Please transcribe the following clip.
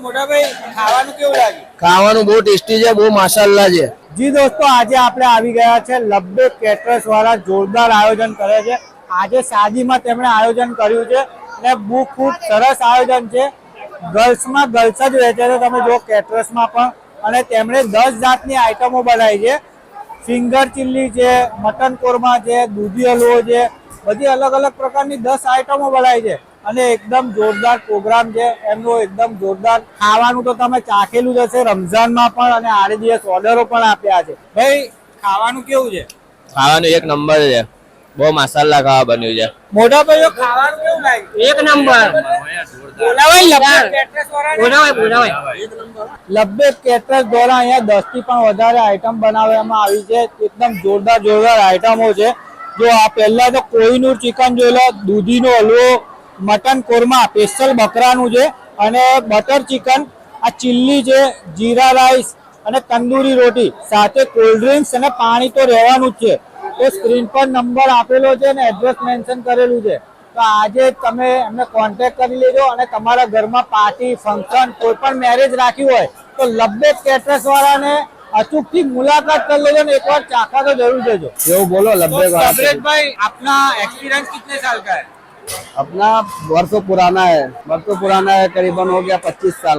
મોટા ભાઈ ખાવાનું કેવું લાગ્યું? ખાવાનું બહુ ટેસ્ટી છે, બહુ માશાલ્લાહ છે। જી દોસ્તો, આજે આપણે આવી ગયા છે લબ્બે કેટરર્સ વાળા જોરદાર આયોજન કરે છે। આજે શાદીમાં તેમણે આયોજન કર્યું છે અને ખૂબ સરસ આયોજન છે। ગર્લ્સમાં ગર્લ્સ જ રહે છે, તમે જો કેટરર્સમાં પણ, અને તેમણે 10 જાતની આઈટમો બનાવી છે। ફિંગર ચિલ્લી છે, મટન કોરમા છે, દૂધી હલવો છે, બધી અલગ અલગ પ્રકારની 10 આઈટમો બનાવી છે અને એકદમ જોરદાર પ્રોગ્રામ છે એમનો, એકદમ જોરદાર। ખાવાનું તો તમે ચાખેલું જ હશે રમઝાનમાં પણ, અને આડે દિવસ ઓર્ડરો પણ આપ્યા છે। ભાઈ ખાવાનું કેવું છે? ખાવાનું એક નંબર છે, બહુ માશાલ્લાહ ખાવા બન્યું છે। મોટા ભાઈઓ ખાવાનું કેવું લાગ્યું? એક નંબર। લબ્બે કેટરર્સ દ્વારા અહીંયા 10 થી પણ વધારે આઈટમ બનાવવામાં આવી છે, એકદમ જોરદાર જોરદાર આઈટમો છે। જો આ પહેલા તો કોહિનૂર ચિકન જોઈ લો, દૂધીનો હલવો, મટન કોરમા સ્પેશિયલ બકરાનું છે, અને બટર ચિકન, આ ચિલ્લી છે, જીરા રાઈસ અને તંદૂરી રોટી સાથે કોલ્ડ ડ્રિંક્સ અને પાણી તો રહેવાનું જ છે। તો સ્ક્રીન પર નંબર આપેલો છે અને એડ્રેસ મેન્શન કરેલું છે, તો આજે તમે એમને કોન્ટેક્ટ કરી લેજો। અને તમારા ઘરમાં પાર્ટી ફંક્શન કોઈ પણ મેરેજ રાખ્યું હોય તો લબ્બે કેટરર્સ વાળાને अचूकથી मुलाकात कर लेजो ने, एक बार चाखा तो जरूर देजो। जो बोलो लब्बे सबरेज भाई, अपना एक्सपीरियंस कितने साल का है? अपना वर्षों पुराना है, करीबन हो गया 25 साल।